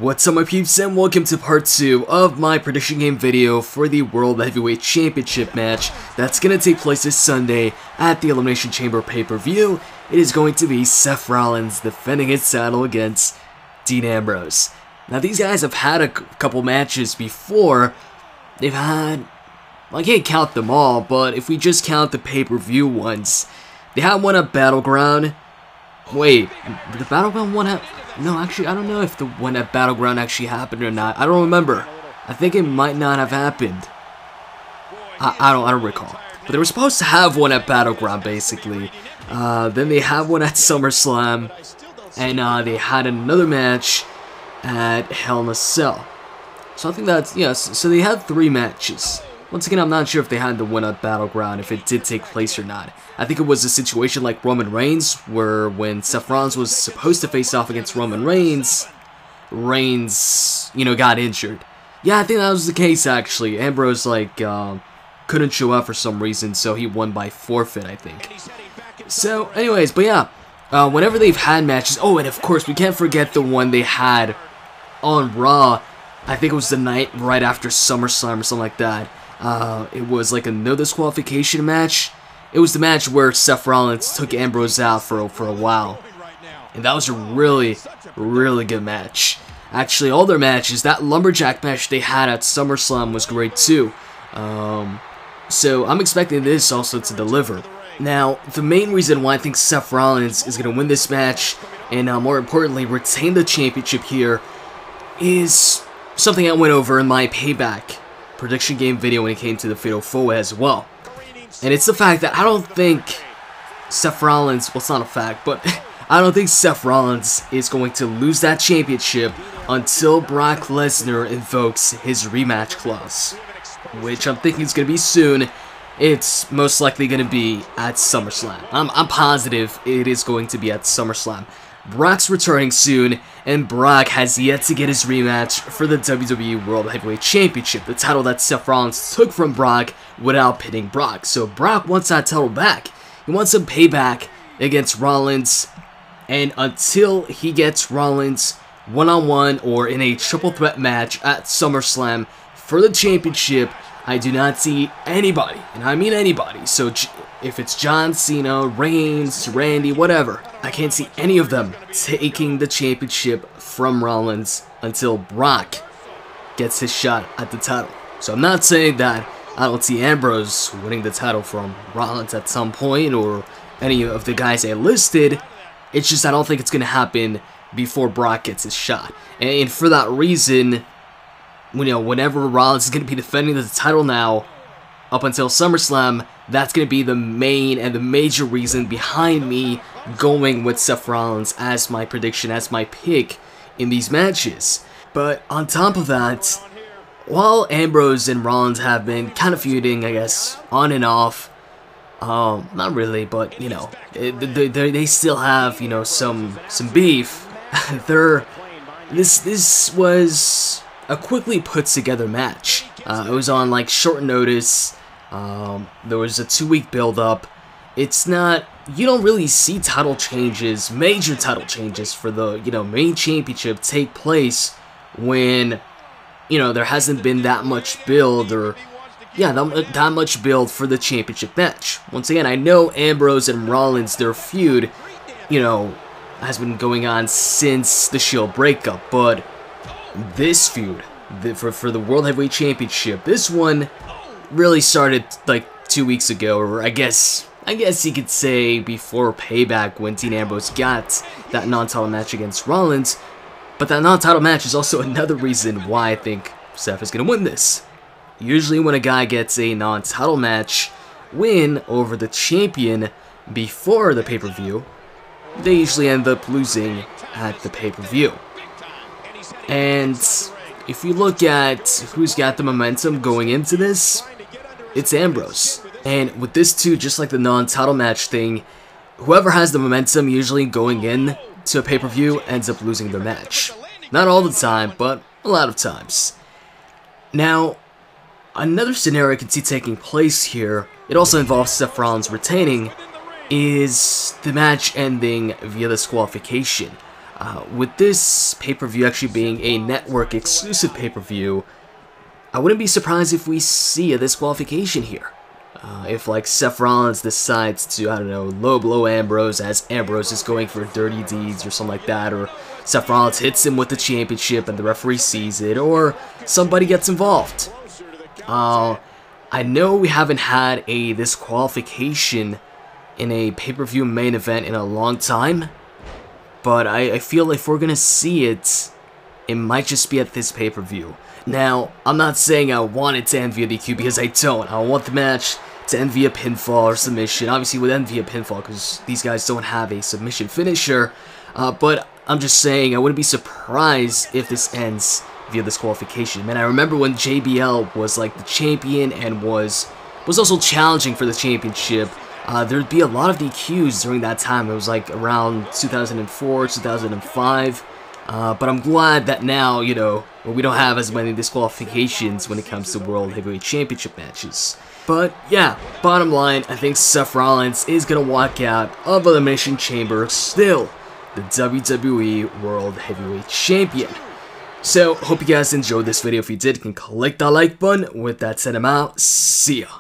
What's up my peeps, and welcome to part 2 of my prediction game video for the World Heavyweight Championship match that's going to take place this Sunday at the Elimination Chamber pay-per-view. It is going to be Seth Rollins defending his title against Dean Ambrose. Now these guys have had a couple matches before. They've had, I can't count them all, but if we just count the pay-per-view ones, they had one at Battleground. Wait, the Battleground one had... No, actually, I don't know if the one at Battleground actually happened or not. I don't remember. I think it might not have happened. I don't recall. But they were supposed to have one at Battleground, basically. Then they had one at SummerSlam. And they had another match at Hell in a Cell. So I think that's, yeah, so they had 3 matches. Once again, I'm not sure if they had the one at Battleground, if it did take place or not. I think it was a situation like Roman Reigns, where when Seth Rollins was supposed to face off against Roman Reigns, got injured. Yeah, I think that was the case, actually. Ambrose, couldn't show up for some reason, so he won by forfeit, I think. So, anyways, but yeah, whenever they've had matches... Oh, and of course, we can't forget the one they had on Raw. I think it was the night right after SummerSlam or something like that. It was like a no disqualification match. It was the match where Seth Rollins took Ambrose out for a while. And that was a really, really good match. Actually, all their matches, that Lumberjack match they had at SummerSlam was great too. So I'm expecting this also to deliver. Now, the main reason why I think Seth Rollins is going to win this match, and more importantly, retain the championship here, is something I went over in my Payback prediction game video when it came to the Fatal 4-Way as well. And it's the fact that I don't think Seth Rollins, well, it's not a fact, but I don't think Seth Rollins is going to lose that championship until Brock Lesnar invokes his rematch clause, which I'm thinking is going to be soon. It's most likely going to be at SummerSlam. I'm positive it is going to be at SummerSlam. Brock's returning soon, and Brock has yet to get his rematch for the WWE World Heavyweight Championship, the title that Seth Rollins took from Brock without pinning Brock. So Brock wants that title back. He wants some payback against Rollins, and until he gets Rollins one-on-one or in a triple threat match at SummerSlam for the championship, I do not see anybody, and I mean anybody, so if it's John Cena, Reigns, Randy, whatever, I can't see any of them taking the championship from Rollins until Brock gets his shot at the title. So I'm not saying that I don't see Ambrose winning the title from Rollins at some point, or any of the guys I listed. It's just I don't think it's going to happen before Brock gets his shot. And for that reason, whenever Rollins is going to be defending the title now, up until SummerSlam, that's going to be the main and the major reason behind me going with Seth Rollins as my prediction, as my pick in these matches. But on top of that, while Ambrose and Rollins have been kind of feuding, I guess, on and off, not really, but, they still have, some beef. This was a quickly put together match. It was on short notice. There was a 2-week build up. It's not, you don't really see title changes, major title changes for the, main championship take place when, there hasn't been that much build, or, that much build for the championship match. Once again, I know Ambrose and Rollins, their feud, has been going on since the Shield breakup, but this feud, for the World Heavyweight Championship, this one really started 2 weeks ago, or I guess you could say before Payback, when Dean Ambrose got that non-title match against Rollins. But that non-title match is also another reason why I think Seth is going to win this. Usually when a guy gets a non-title match win over the champion before the pay-per-view, they usually end up losing at the pay-per-view. And if you look at who's got the momentum going into this, it's Ambrose. And with this too, just like the non-title match thing, whoever has the momentum usually going in to a pay-per-view ends up losing their match. Not all the time, but a lot of times. Now, another scenario I can see taking place here, it also involves Seth Rollins retaining, is the match ending via disqualification. With this pay-per-view actually being a network exclusive pay-per-view, I wouldn't be surprised if we see a disqualification here. If like Seth Rollins decides to, I don't know, low blow Ambrose as Ambrose is going for dirty deeds or something like that, or Seth Rollins hits him with the championship and the referee sees it, or somebody gets involved. I know we haven't had a disqualification in a pay-per-view main event in a long time, but I feel like if we're gonna see it, it might just be at this pay-per-view. Now, I'm not saying I want it to end via DQ because I don't. I want the match to end via pinfall or submission. Obviously, it would end via pinfall because these guys don't have a submission finisher. But I'm just saying I wouldn't be surprised if this ends via disqualification. Man, I remember when JBL was like the champion and was also challenging for the championship. There'd be a lot of DQs during that time. It was like around 2004, 2005. But I'm glad that now, you know, we don't have as many disqualifications when it comes to World Heavyweight Championship matches. But yeah, bottom line, I think Seth Rollins is going to walk out of Elimination Chamber still the WWE World Heavyweight Champion. So, hope you guys enjoyed this video. If you did, you can click that like button. With that said, I'm out. See ya.